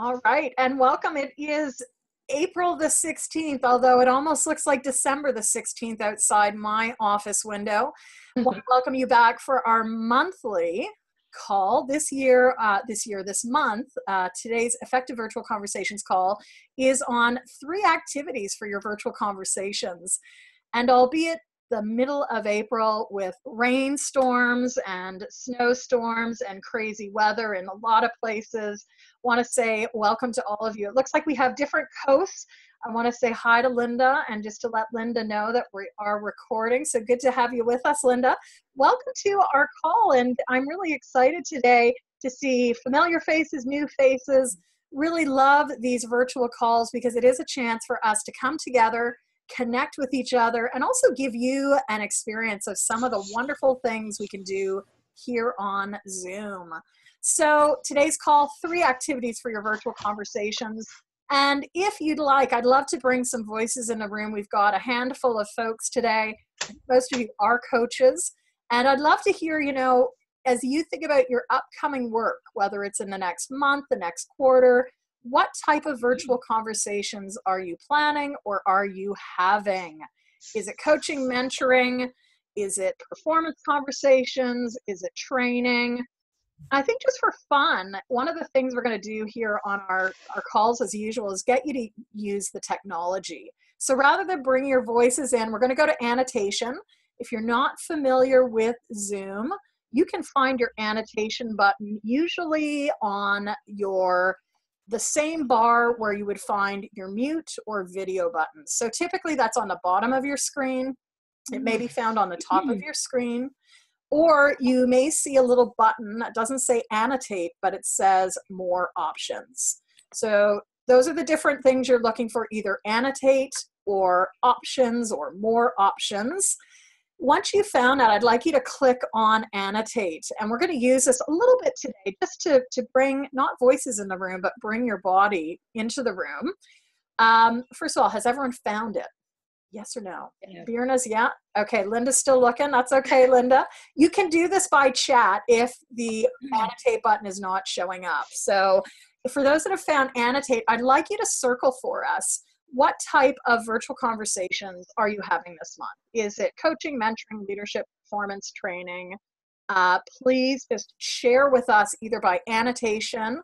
All right, and welcome. It is April the 16th, although it almost looks like December the 16th outside my office window. I want to welcome you back for our monthly call this month. Today's Effective Virtual Conversations call is on 3 activities for your virtual conversations. And albeit the middle of April with rainstorms and snowstorms and crazy weather in a lot of places, want to say welcome to all of you. It looks like we have different coasts. I want to say hi to Linda, and just to let Linda know that we are recording. So good to have you with us, Linda. Welcome to our call, and I'm really excited today to see familiar faces, new faces. Really love these virtual calls because it is a chance for us to come together, connect with each other, and also give you an experience of some of the wonderful things we can do here on Zoom. So today's call, 3 activities for your virtual conversations. And if you'd like, I'd love to bring some voices in the room. We've got a handful of folks today. Most of you are coaches. And I'd love to hear, as you think about your upcoming work, whether it's in the next month, the next quarter, what type of virtual conversations are you planning or are you having? Is it coaching, mentoring? Is it performance conversations? Is it training? I think just for fun, one of the things we're going to do here on our calls as usual is get you to use the technology. So rather than bring your voices in, we're going to go to annotation. If you're not familiar with Zoom, you can find your annotation button usually on the same bar where you would find your mute or video buttons. So typically that's on the bottom of your screen. It may be found on the top of your screen, or you may see a little button that doesn't say annotate, but it says more options. So those are the different things you're looking for, either annotate or options or more options. Once you've found that, I'd like you to click on annotate. And we're going to use this a little bit today just to bring not voices in the room, but bring your body into the room. First of all, has everyone found it? Yes or no? Yeah. Birna's, yeah. Okay, Linda's still looking. That's okay, Linda. You can do this by chat if the annotate button is not showing up. So for those that have found annotate, I'd like you to circle for us. What type of virtual conversations are you having this month? Is it coaching, mentoring, leadership, performance, training? Please just share with us either by annotation,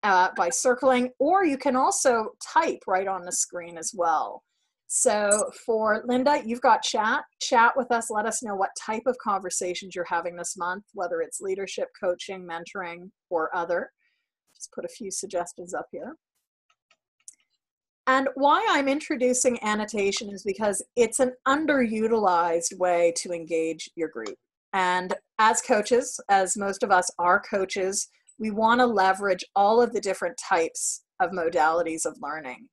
by circling, or you can also type right on the screen as well. So for Linda, you've got chat. Chat with us. Let us know what type of conversations you're having this month, whether it's leadership, coaching, mentoring, or other. Just put a few suggestions up here. And why I'm introducing annotation is because it's an underutilized way to engage your group. And as coaches, as most of us are coaches, we want to leverage all of the different types of modalities of learning.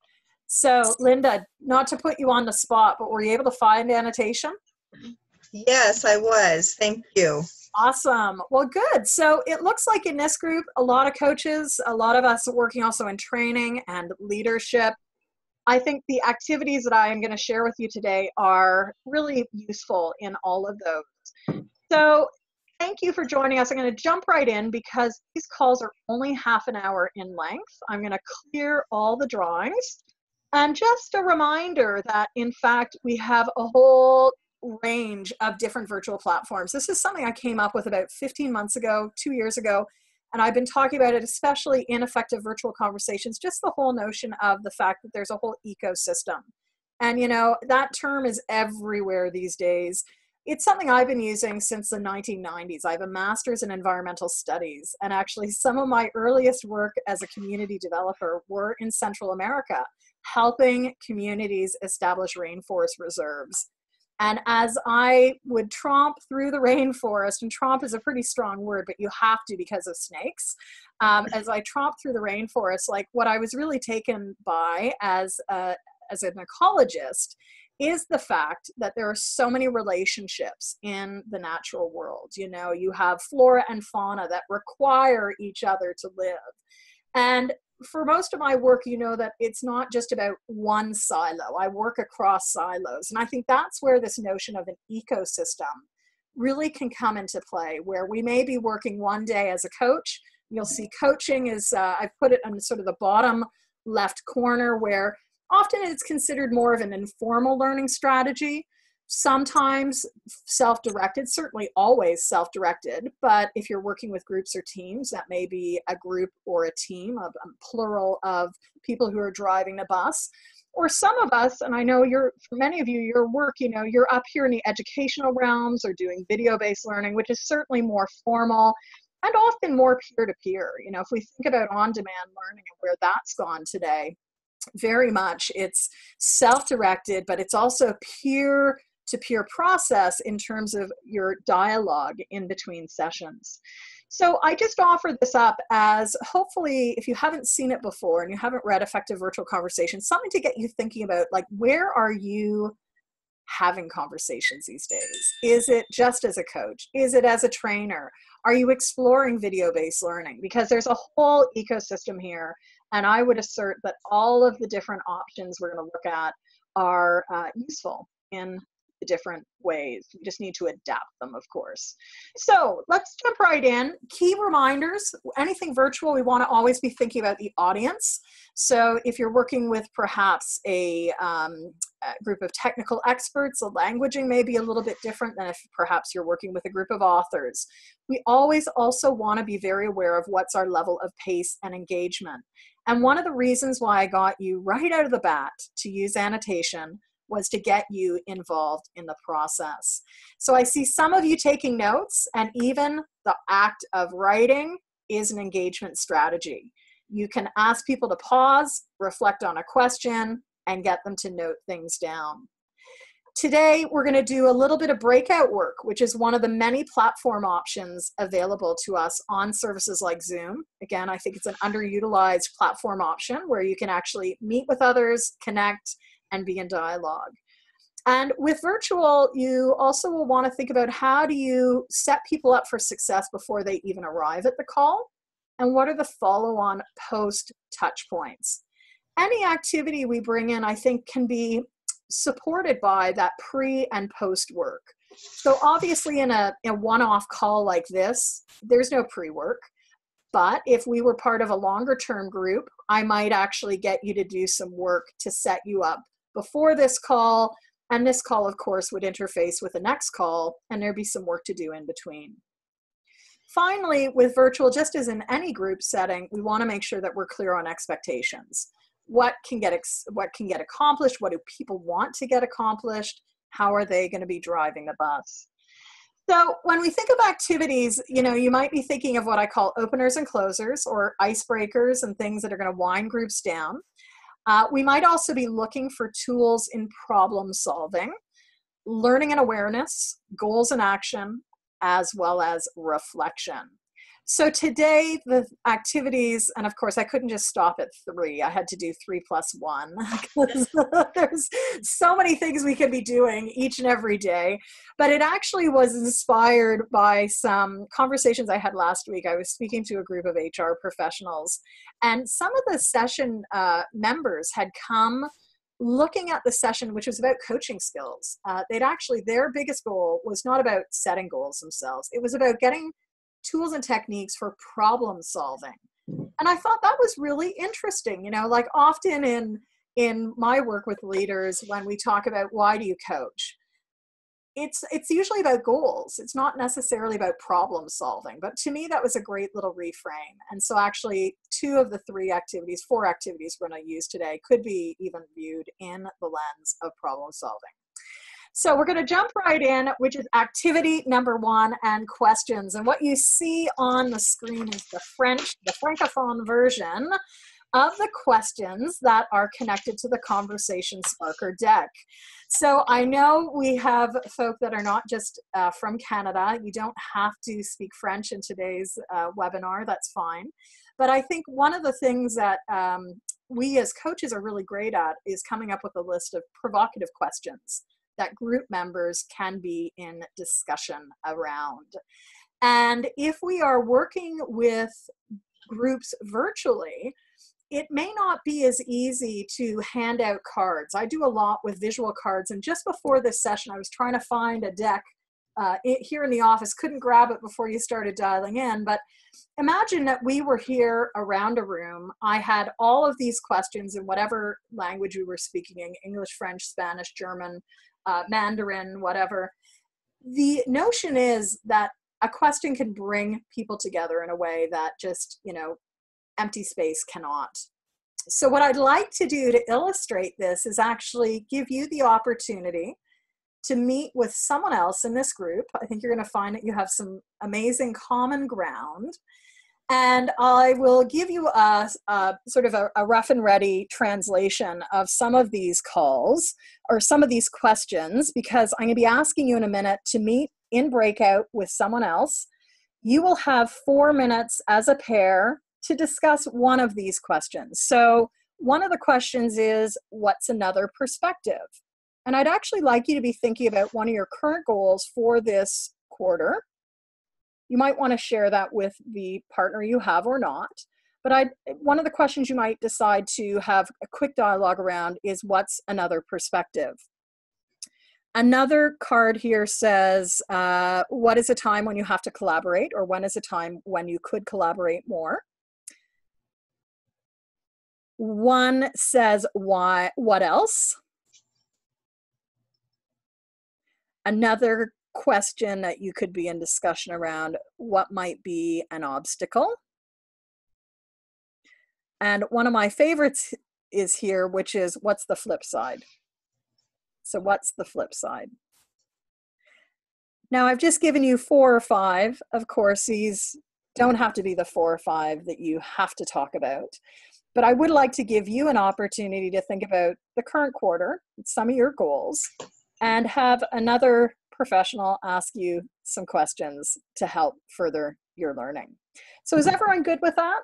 So Linda, not to put you on the spot, but were you able to find annotation? Yes, I was. Thank you. Awesome. Well, good. So it looks like in this group, a lot of coaches, a lot of us working also in training and leadership. I think the activities that I am going to share with you today are really useful in all of those. So thank you for joining us. I'm going to jump right in because these calls are only half an hour in length. I'm going to clear all the drawings. And just a reminder that, in fact, we have a whole range of different virtual platforms. This is something I came up with about 15 months ago, 2 years ago. And I've been talking about it, especially in effective virtual conversations, just the whole notion of the fact that there's a whole ecosystem. And, that term is everywhere these days. It's something I've been using since the 1990s. I have a master's in environmental studies. And actually, some of my earliest work as a community developer were in Central America, helping communities establish rainforest reserves. And as I would tromp through the rainforest, and tromp is a pretty strong word, but you have to because of snakes. As I tromp through the rainforest, like what I was really taken by as an ecologist is the fact that there are so many relationships in the natural world. You have flora and fauna that require each other to live. And for most of my work, that it's not just about one silo. I work across silos. And I think that's where this notion of an ecosystem really can come into play, where we may be working one day as a coach, You'll see coaching is, I've put it on sort of the bottom left corner, where often it's considered more of an informal learning strategy. Sometimes self-directed, certainly always self-directed, but if you're working with groups or teams, that may be a group or a team of plural of people who are driving the bus. Or some of us, and I know for many of you, your work, you're up here in the educational realms or doing video-based learning, which is certainly more formal and often more peer-to-peer. If we think about on-demand learning and where that's gone today, very much it's self-directed, but it's also peer-to-peer process in terms of your dialogue in between sessions. So I just offer this up as, hopefully, if you haven't seen it before and you haven't read Effective Virtual Conversations, something to get you thinking about, like, where are you having conversations these days? Is it just as a coach? Is it as a trainer? Are you exploring video-based learning? Because there's a whole ecosystem here, and I would assert that all of the different options we're going to look at are useful in different ways. You just need to adapt them, of course. So let's jump right in. Key reminders: anything virtual, we want to always be thinking about the audience. So if you're working with perhaps a group of technical experts, the languaging may be a little bit different than if perhaps you're working with a group of authors. We always also want to be very aware of what's our level of pace and engagement. And one of the reasons why I got you right out of the bat to use annotation was to get you involved in the process. So I see some of you taking notes, and even the act of writing is an engagement strategy. You can ask people to pause, reflect on a question, and get them to note things down. Today, we're going to do a little bit of breakout work, which is one of the many platform options available to us on services like Zoom. Again, I think it's an underutilized platform option where you can actually meet with others, connect, and be in dialogue. And with virtual, you also will want to think about, how do you set people up for success before they even arrive at the call? And what are the follow-on post touch points? Any activity we bring in, I think, can be supported by that pre and post work. So obviously in a one-off call like this, there's no pre-work. But if we were part of a longer term group, I might actually get you to do some work to set you up before this call. And this call, of course, would interface with the next call, and there'd be some work to do in between. Finally, with virtual, just as in any group setting, we want to make sure that we're clear on expectations. What can get accomplished? What do people want to get accomplished? How are they going to be driving the bus? So when we think of activities, you might be thinking of what I call openers and closers, or icebreakers and things that are going to wind groups down. We might also be looking for tools in problem solving, learning and awareness, goals and action, as well as reflection. So today, the activities, and of course I couldn't just stop at 3, I had to do 3 plus 1, because there's so many things we could be doing each and every day. But it actually was inspired by some conversations I had last week. I was speaking to a group of HR professionals, and some of the session members had come looking at the session, which was about coaching skills. Their biggest goal was not about setting goals themselves. It was about getting tools and techniques for problem solving. And I thought that was really interesting. Like often in my work with leaders, when we talk about why do you coach, it's usually about goals. It's not necessarily about problem solving. But to me, that was a great little reframe. And so actually 2 of the 4 activities we're going to use today could be even viewed in the lens of problem solving. So we're going to jump right in, which is activity number 1, and questions. And what you see on the screen is the Francophone version of the questions that are connected to the Conversation Sparker deck. So I know we have folk that are not just from Canada. You don't have to speak French in today's webinar. That's fine. But I think one of the things that we as coaches are really great at is coming up with a list of provocative questions that group members can be in discussion around. And if we are working with groups virtually, it may not be as easy to hand out cards. I do a lot with visual cards, and just before this session, I was trying to find a deck here in the office, couldn't grab it before you started dialing in, but imagine that we were here around a room. I had all of these questions in whatever language we were speaking in, English, French, Spanish, German, Mandarin, whatever. The notion is that a question can bring people together in a way that just, empty space cannot. So what I'd like to do to illustrate this is actually give you the opportunity to meet with someone else in this group. I think you're going to find that you have some amazing common ground. And I will give you a sort of a rough and ready translation of some of these calls or some of these questions, because I'm going to be asking you in a minute to meet in breakout with someone else. You will have 4 minutes as a pair to discuss one of these questions. So one of the questions is, what's another perspective? And I'd actually like you to be thinking about one of your current goals for this quarter. You might want to share that with the partner you have or not. But one of the questions you might decide to have a quick dialogue around is, what's another perspective? Another card here says, what is a time when you have to collaborate, or when is a time when you could collaborate more? One says, why? What else? Another question that you could be in discussion around, what might be an obstacle? And one of my favorites is here, which is, what's the flip side? So what's the flip side? Now, I've just given you 4 or 5. Of course, these don't have to be the 4 or 5 that you have to talk about. But I would like to give you an opportunity to think about the current quarter, some of your goals, and have another professional ask you some questions to help further your learning. So is everyone good with that?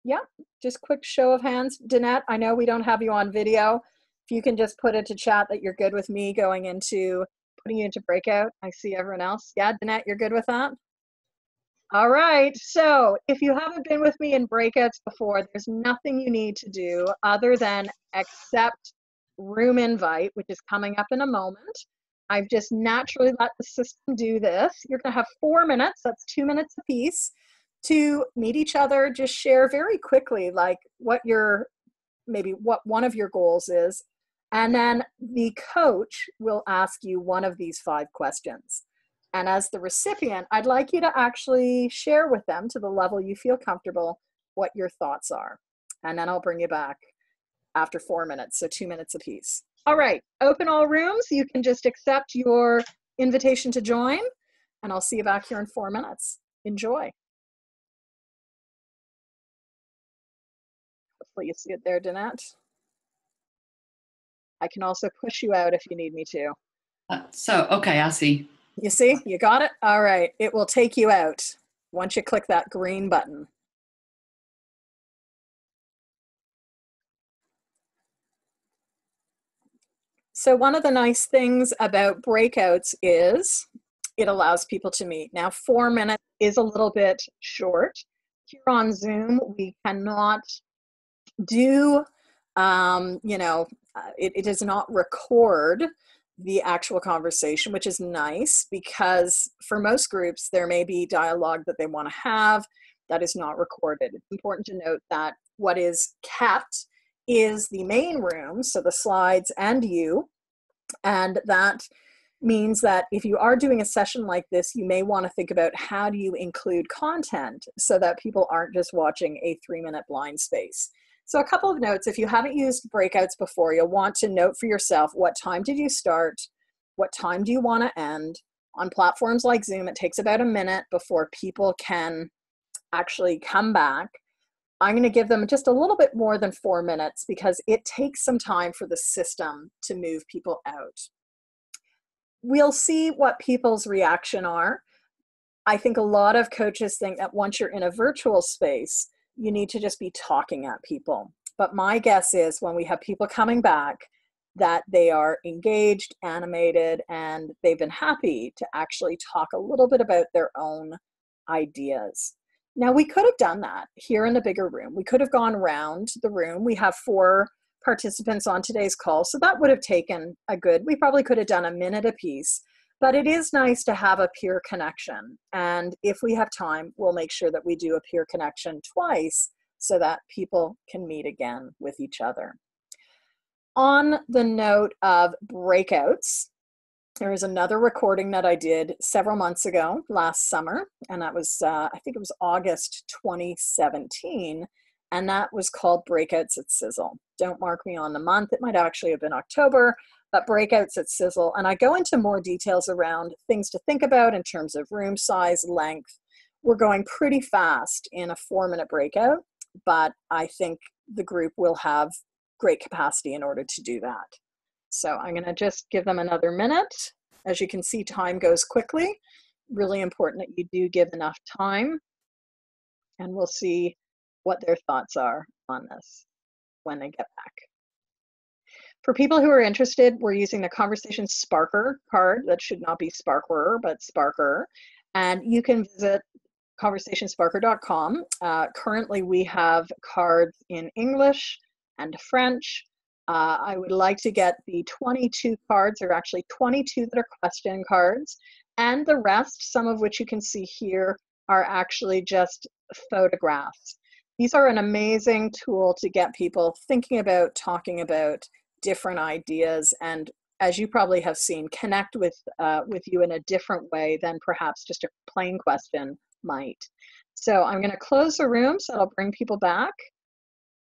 Yeah, just quick show of hands. Danette, I know we don't have you on video. If you can just put into chat that you're good with me putting you into breakout. I see everyone else. Yeah, Danette, you're good with that? All right, so if you haven't been with me in breakouts before, there's nothing you need to do other than accept room invite, which is coming up in a moment. I've just naturally let the system do this. You're going to have 4 minutes, that's 2 minutes apiece, to meet each other. Just share very quickly like what one of your goals is. And then the coach will ask you one of these 5 questions. And as the recipient, I'd like you to actually share with them, to the level you feel comfortable, what your thoughts are. And then I'll bring you back after 4 minutes, so 2 minutes apiece. All right, open all rooms. You can just accept your invitation to join, and I'll see you back here in 4 minutes. Enjoy. Hopefully you see it there, Danette. I can also push you out if you need me to. Okay, I see. You see? You got it? All right. It will take you out once you click that green button. So one of the nice things about breakouts is it allows people to meet. Now, 4 minutes is a little bit short. Here on Zoom, we cannot do, it does not record the actual conversation, which is nice, because for most groups, there may be dialogue that they want to have that is not recorded. It's important to note that what is kept is the main room, so the slides and you, and that means that if you are doing a session like this, you may want to think about, how do you include content so that people aren't just watching a 3-minute blind space. So a couple of notes: if you haven't used breakouts before, you'll want to note for yourself, what time did you start? What time do you want to end? On platforms like Zoom, it takes about a minute before people can actually come back. I'm going to give them just a little bit more than 4 minutes, because it takes some time for the system to move people out. We'll see what people's reaction are. I think a lot of coaches think that once you're in a virtual space, you need to just be talking at people. But my guess is, when we have people coming back, that they are engaged, animated, and they've been happy to actually talk a little bit about their own ideas. Now, we could have done that here in the bigger room. We could have gone around the room. We have 4 participants on today's call, so that would have taken we probably could have done a minute apiece. But it is nice to have a peer connection. And if we have time, we'll make sure that we do a peer connection twice so that people can meet again with each other. On the note of breakouts, there is another recording that I did several months ago, last summer, and that was, I think it was August 2017, and that was called Breakouts at Sizzle. Don't mark me on the month. It might actually have been October, but Breakouts at Sizzle. And I go into more details around things to think about in terms of room size, length. We're going pretty fast in a 4-minute breakout, but I think the group will have great capacity in order to do that. So I'm going to just give them another minute. As you can see, time goes quickly. Really important that you do give enough time, and we'll see what their thoughts are on this when they get back. For people who are interested, we're using the Conversation Sparker card. That should not be Sparkwerer, but Sparker. And you can visit conversationsparker.com. Currently, we have cards in English and French. I would like to get the 22 cards. There are actually 22 that are question cards. And the rest, some of which you can see here, are actually just photographs. These are an amazing tool to get people thinking about, talking about different ideas, and as you probably have seen, connect with you in a different way than perhaps just a plain question might. So I'm going to close the room so that'll bring people back,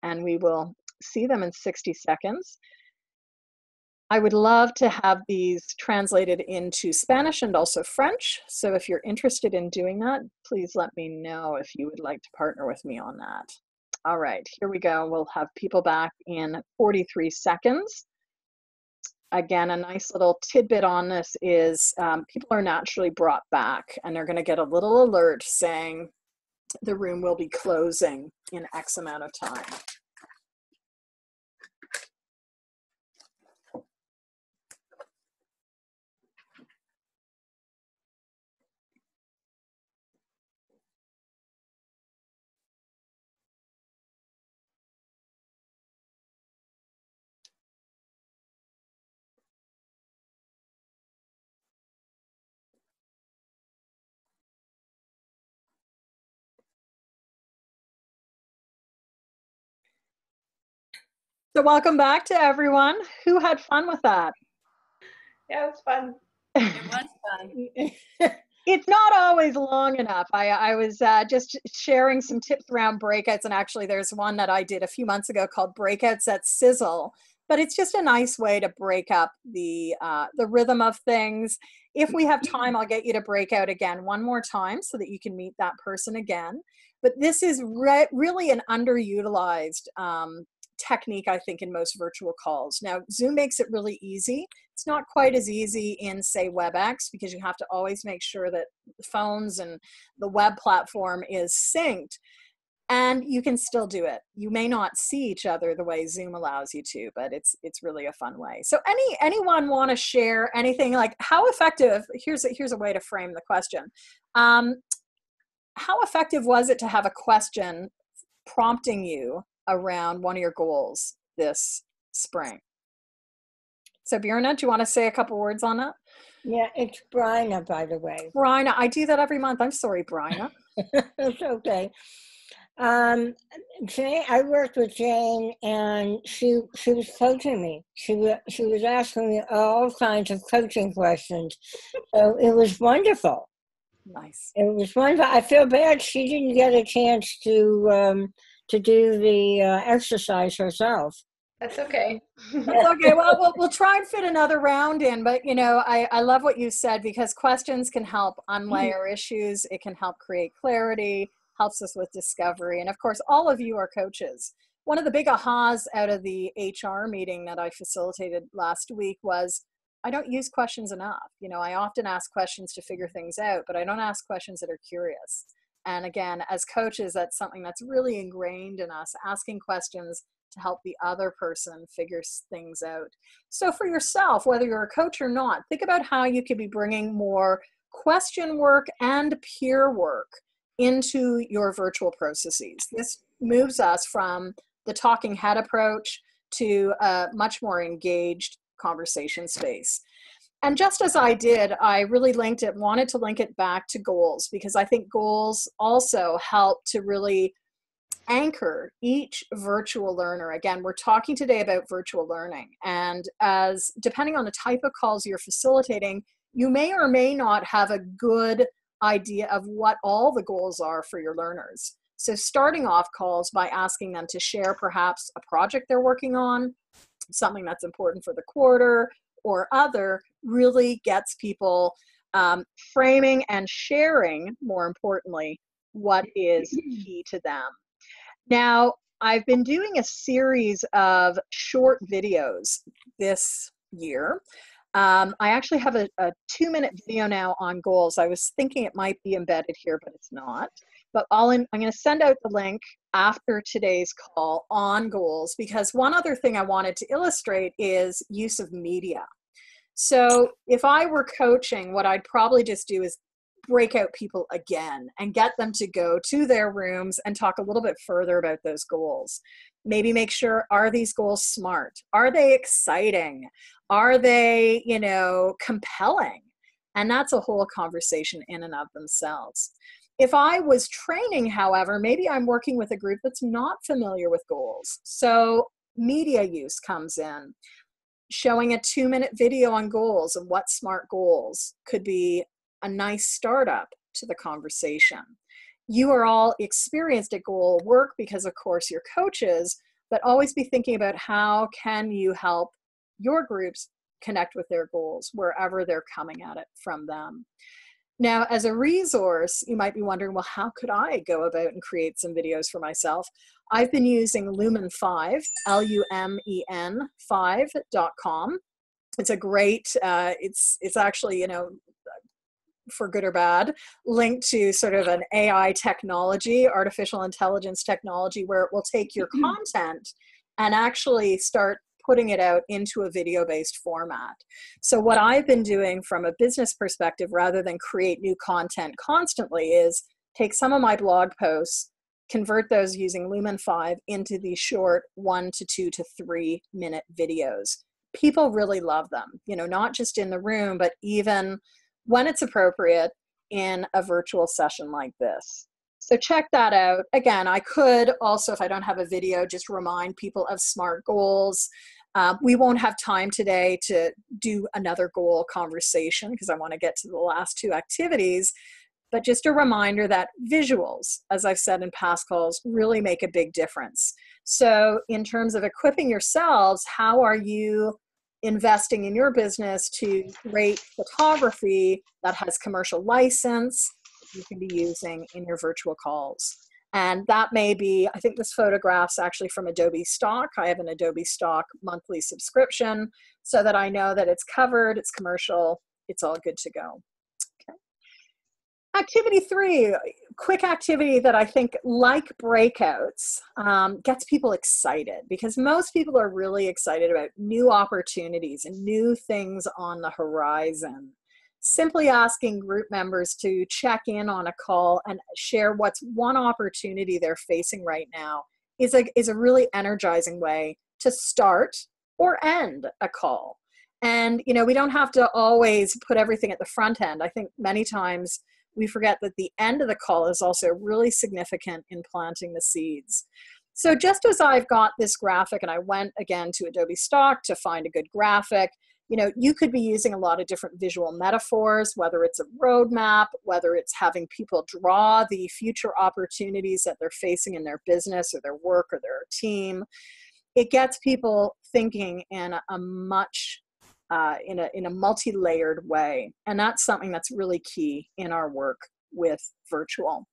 and we will see them in 60 seconds. I would love to have these translated into Spanish and also French. So if you're interested in doing that, please let me know if you would like to partner with me on that. All right, here we go. We'll have people back in 43 seconds. Again, a nice little tidbit on this is people are naturally brought back, and they're going to get a little alert saying the room will be closing in X amount of time. So welcome back to everyone. Who had fun with that? Yeah, it was fun. It was fun. It's not always long enough. I was just sharing some tips around breakouts, and actually there's one that I did a few months ago called Breakouts at Sizzle, but it's just a nice way to break up the rhythm of things. If we have time, I'll get you to break out again one more time so that you can meet that person again. But this is really an underutilized technique, I think, in most virtual calls. Now, Zoom makes it really easy. It's not quite as easy in, say, WebEx, because you have to always make sure that the phones and the web platform is synced, and you can still do it. You may not see each other the way Zoom allows you to, but it's really a fun way. So anyone want to share anything, like how effective, here's a way to frame the question. How effective was it to have a question prompting you around one of your goals this spring? So Bjorna, do you want to say a couple words on that? Yeah, it's Bryna, by the way. Bryna, I do that every month. I'm sorry, Bryna. It's okay. Jane, I worked with Jane, and she was coaching me. She was asking me all kinds of coaching questions. So it was wonderful. Nice. It was wonderful. I feel bad she didn't get a chance to do the exercise herself. That's okay. It's okay. Well, we'll try and fit another round in, but you know, I love what you said, because questions can help unlayer issues. It can help create clarity, helps us with discovery. And of course, all of you are coaches. One of the big ahas out of the HR meeting that I facilitated last week was, I don't use questions enough. You know, I often ask questions to figure things out, but I don't ask questions that are curious. And again, as coaches, that's something that's really ingrained in us, asking questions to help the other person figure things out. So for yourself, whether you're a coach or not, think about how you could be bringing more question work and peer work into your virtual processes. This moves us from the talking head approach to a much more engaged conversation space. And just as I did, I really wanted to link it back to goals, because I think goals also help to really anchor each virtual learner. Again, we're talking today about virtual learning, and as depending on the type of calls you're facilitating, you may or may not have a good idea of what all the goals are for your learners. So starting off calls by asking them to share perhaps a project they're working on, something that's important for the quarter or other, really gets people framing and sharing, more importantly, what is key to them. Now, I've been doing a series of short videos this year. I actually have a 2-minute video now on goals. I was thinking it might be embedded here, but it's not. But I'm going to send out the link after today's call on goals, because one other thing I wanted to illustrate is use of media. So if I were coaching, what I'd probably just do is break out people again and get them to go to their rooms and talk a little bit further about those goals. Maybe make sure, are these goals smart? Are they exciting? Are they, compelling? And that's a whole conversation in and of themselves. If I was training, however, maybe I'm working with a group that's not familiar with goals. So media use comes in. Showing a 2-minute video on goals and what SMART goals could be a nice startup to the conversation. You are all experienced at goal work because, of course, you're coaches, but always be thinking about how can you help your groups connect with their goals wherever they're coming at it from them. Now, as a resource, you might be wondering, well, how could I go about and create some videos for myself? I've been using Lumen 5, Lumen 5.com. It's a great, it's actually, for good or bad, linked to sort of an AI technology, artificial intelligence technology, where it will take your content and actually start putting it out into a video-based format. So what I've been doing from a business perspective, rather than create new content constantly, is take some of my blog posts, convert those using Lumen 5 into these short 1 to 2 to 3 minute videos. People really love them, not just in the room, but even when it's appropriate in a virtual session like this. So check that out. Again, I could also, if I don't have a video, just remind people of SMART goals. We won't have time today to do another goal conversation because I want to get to the last 2 activities, but just a reminder that visuals, as I've said in past calls, really make a big difference. So in terms of equipping yourselves, how are you investing in your business to create photography that has commercial license that you can be using in your virtual calls? And that may be, I think this photograph's actually from Adobe Stock. I have an Adobe Stock monthly subscription so that I know that it's covered, it's commercial, it's all good to go. Okay. Activity 3, quick activity that I think, like breakouts, gets people excited, because most people are really excited about new opportunities and new things on the horizon. Simply asking group members to check in on a call and share what's one opportunity they're facing right now is a really energizing way to start or end a call. And, we don't have to always put everything at the front end. I think many times we forget that the end of the call is also really significant in planting the seeds. So just as I've got this graphic, and I went again to Adobe Stock to find a good graphic, you could be using a lot of different visual metaphors, whether it's a roadmap, whether it's having people draw the future opportunities that they're facing in their business or their work or their team. It gets people thinking in a much in a multi-layered way. And that's something that's really key in our work with virtual.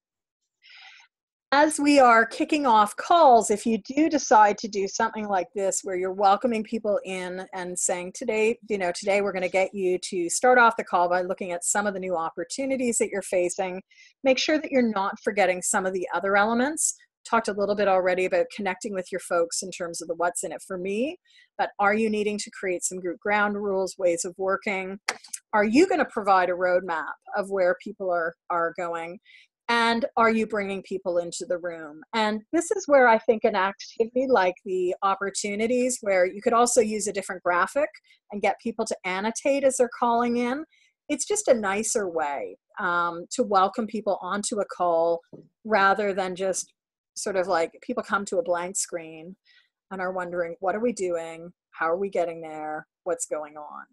As we are kicking off calls, if you do decide to do something like this, where you're welcoming people in and saying, today we're going to get you to start off the call by looking at some of the new opportunities that you're facing, make sure that you're not forgetting some of the other elements. Talked a little bit already about connecting with your folks in terms of the what's in it for me, but are you needing to create some group ground rules, ways of working? Are you going to provide a roadmap of where people are going? And are you bringing people into the room? And this is where I think an activity like the opportunities, where you could also use a different graphic and get people to annotate as they're calling in. It's just a nicer way to welcome people onto a call rather than just sort of like people come to a blank screen and are wondering, what are we doing? How are we getting there? What's going on?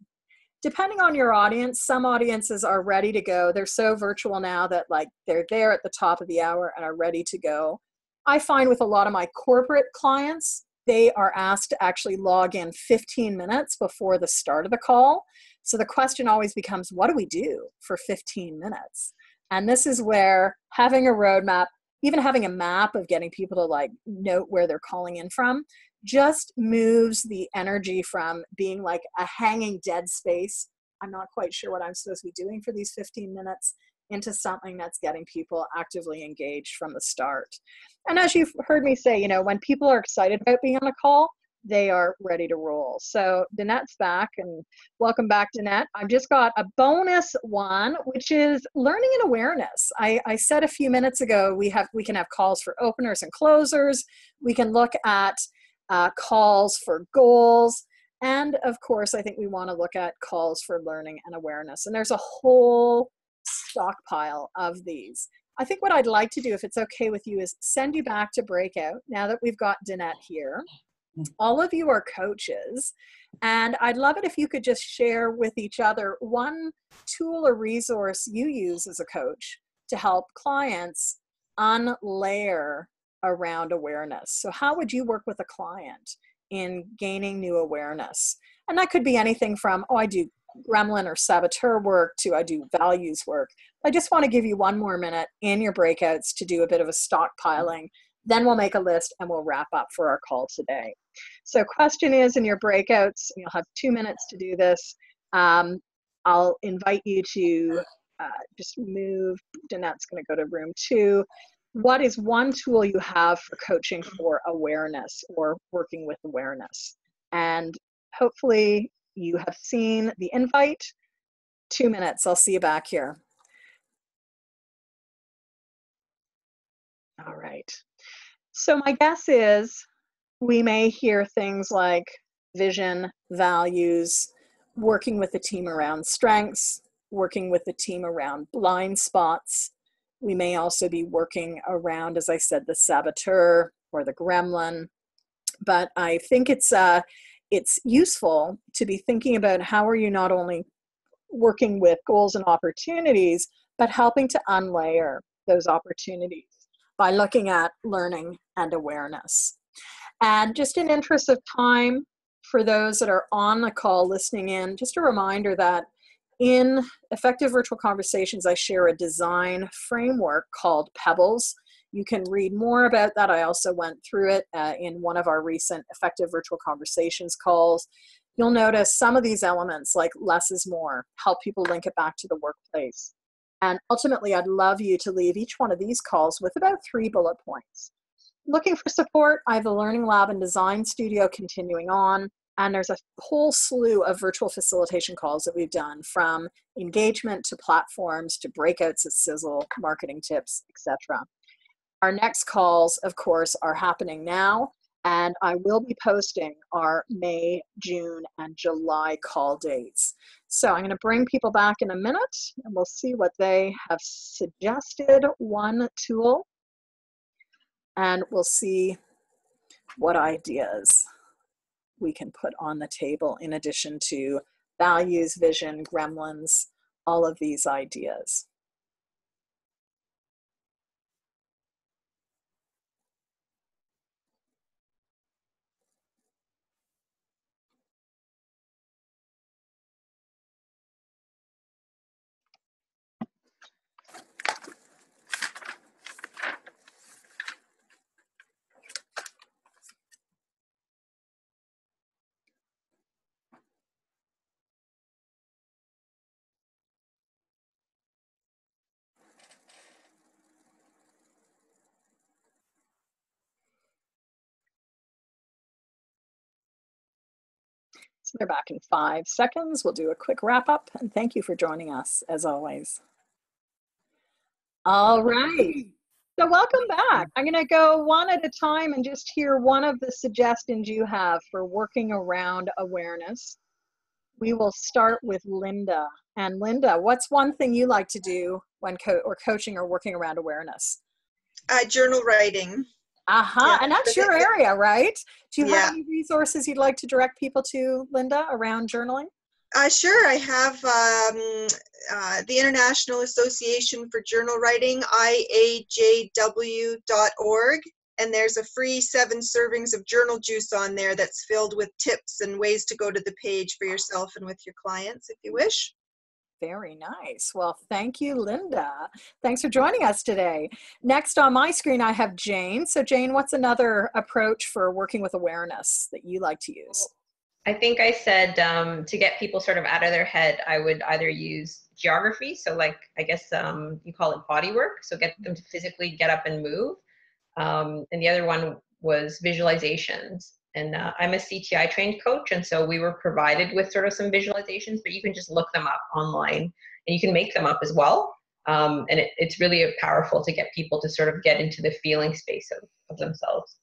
Depending on your audience, some audiences are ready to go. They're so virtual now that like they're there at the top of the hour and are ready to go. I find with a lot of my corporate clients, they are asked to actually log in 15 minutes before the start of the call. So the question always becomes, what do we do for 15 minutes? And this is where having a roadmap, even having a map of getting people to like note where they're calling in from, just moves the energy from being like a hanging dead space. I'm not quite sure what I'm supposed to be doing for these 15 minutes into something that's getting people actively engaged from the start. And as you've heard me say, you know, when people are excited about being on a call, they are ready to roll. So Danette's back, and welcome back, Danette. I've just got a bonus one, which is learning and awareness. I said a few minutes ago, we can have calls for openers and closers. We can look at calls for goals. And of course, I think we want to look at calls for learning and awareness. And there's a whole stockpile of these. I think what I'd like to do, if it's okay with you, is send you back to Breakout now that we've got Danette here. All of you are coaches, and I'd love it if you could just share with each other one tool or resource you use as a coach to help clients unlayer around awareness. So how would you work with a client in gaining new awareness? And that could be anything from, oh, I do gremlin or saboteur work, to I do values work. I just want to give you one more minute in your breakouts to do a bit of a stockpiling. Then we'll make a list and we'll wrap up for our call today. So question is, in your breakouts, you'll have 2 minutes to do this. I'll invite you to just move. Danette's going to go to room 2. What is one tool you have for coaching for awareness or working with awareness? And hopefully you have seen the invite. 2 minutes. I'll see you back here. All right. So my guess is we may hear things like vision, values, working with the team around strengths, working with the team around blind spots. We may also be working around, as I said, the saboteur or the gremlin. But I think it's useful to be thinking about how are you not only working with goals and opportunities, but helping to unlayer those opportunities by looking at learning and awareness. And just in interest of time, for those that are on the call listening in, just a reminder that in Effective Virtual Conversations, I share a design framework called Pebbles. You can read more about that. I also went through it in one of our recent Effective Virtual Conversations calls. You'll notice some of these elements, like less is more, help people link it back to the workplace. And ultimately, I'd love you to leave each one of these calls with about 3 bullet points. Looking for support, I have the Learning Lab and Design Studio continuing on, and there's a whole slew of virtual facilitation calls that we've done, from engagement to platforms to breakouts at Sizzle, marketing tips, etc. Our next calls, of course, are happening now, and I will be posting our May, June, and July call dates. So I'm going to bring people back in a minute, and we'll see what they have suggested. One tool, and we'll see what ideas we can put on the table in addition to values, vision, gremlins, all of these ideas. So they're back in 5 seconds. We'll do a quick wrap up, and thank you for joining us as always. All right. So welcome back. I'm going to go one at a time and just hear one of the suggestions you have for working around awareness. We will start with Linda. And Linda, what's one thing you like to do when coaching or working around awareness? Journal writing. Aha, and that's your area, right? Do you have Yeah. any resources you'd like to direct people to, Linda, around journaling? Sure, I have the International Association for Journal Writing, IAJW.org, and there's a free 7 servings of journal juice on there that's filled with tips and ways to go to the page for yourself and with your clients if you wish. Very nice. Well, thank you, Linda. Thanks for joining us today. Next on my screen, I have Jane. So Jane, what's another approach for working with awareness that you like to use? I think I said to get people sort of out of their head, I would either use geography. So like, I guess you call it body work. So get them to physically get up and move. And the other one was visualizations. And I'm a CTI trained coach. And so we were provided with sort of some visualizations, but you can just look them up online and you can make them up as well. And it's really powerful to get people to sort of get into the feeling space of themselves.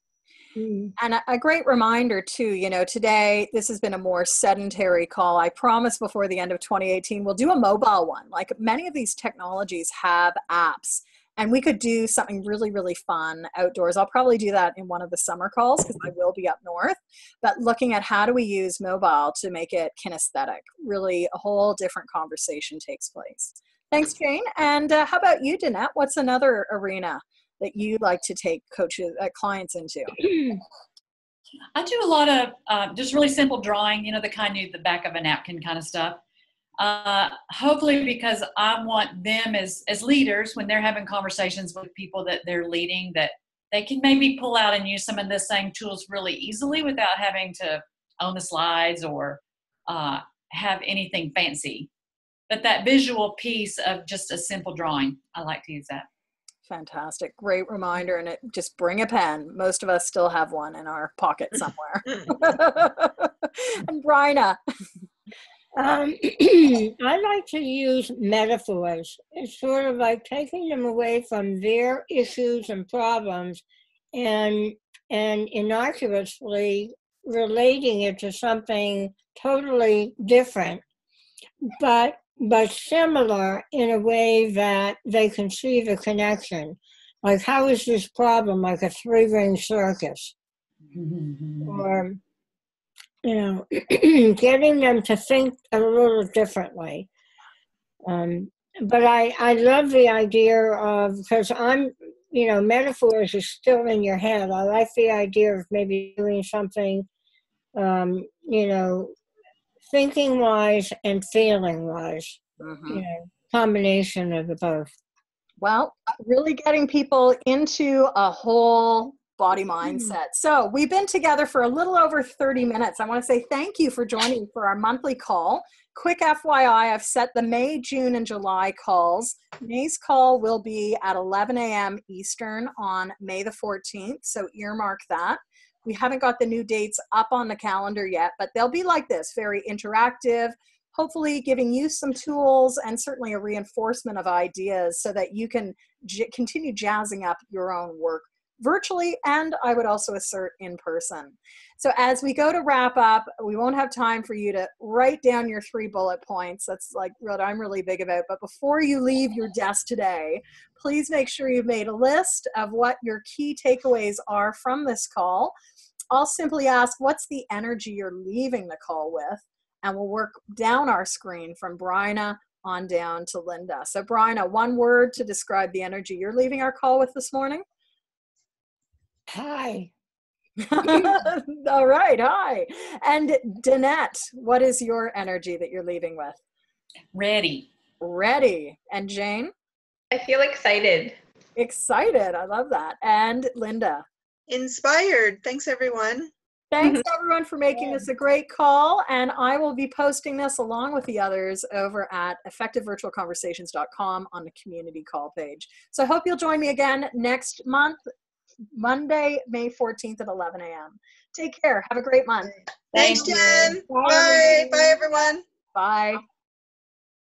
And a great reminder too, you know, today, this has been a more sedentary call. I promise before the end of 2018, we'll do a mobile one. Like many of these technologies have apps and we could do something really, really fun outdoors. I'll probably do that in one of the summer calls because I will be up north, but looking at how do we use mobile to make it kinesthetic, really a whole different conversation takes place. Thanks, Jane. And how about you, Danette? What's another arena that you like to take clients into? I do a lot of just really simple drawing, you know, the kind of the back of a napkin kind of stuff. Hopefully because I want them as leaders, when they're having conversations with people that they're leading, that they can maybe pull out and use some of the same tools really easily without having to own the slides or have anything fancy. But that visual piece of just a simple drawing, I like to use that. Fantastic. Great reminder. And just bring a pen. Most of us still have one in our pocket somewhere. And Bryna. I like to use metaphors. It's sort of like taking them away from their issues and problems and innocuously relating it to something totally different, but similar in a way that they can see the connection. Like, how is this problem like a 3-ring circus? Or, you know, getting them to think a little differently. But I love the idea of, because you know, metaphors is still in your head. I like the idea of maybe doing something, you know, thinking wise and feeling wise, you know, combination of the both. Well, really getting people into a whole body mindset. So we've been together for a little over 30 minutes. I want to say thank you for joining for our monthly call. Quick FYI, I've set the May, June, and July calls. May's call will be at 11 a.m. Eastern on May the 14th, so earmark that. We haven't got the new dates up on the calendar yet, but they'll be like this, very interactive, hopefully giving you some tools and certainly a reinforcement of ideas so that you can continue jazzing up your own work virtually, and I would also assert in person. So as we go to wrap up, we won't have time for you to write down your 3 bullet points. That's like what I'm really big about. But before you leave your desk today, please make sure you've made a list of what your key takeaways are from this call. I'll simply ask, what's the energy you're leaving the call with? And we'll work down our screen from Bryna on down to Linda. So Bryna, one word to describe the energy you're leaving our call with this morning? Hi. All right, hi. And Danette, what is your energy that you're leaving with? Ready. Ready. And Jane? I feel excited. Excited. I love that. And Linda? Inspired. Thanks, everyone. Thanks everyone for making this a great call, and I will be posting this along with the others over at effectivevirtualconversations.com on the community call page. So I hope you'll join me again next month, Monday, May 14th at 11 a.m. Take care. Have a great month. Thanks, Thank you. Jen. Bye. Bye, everyone. Bye.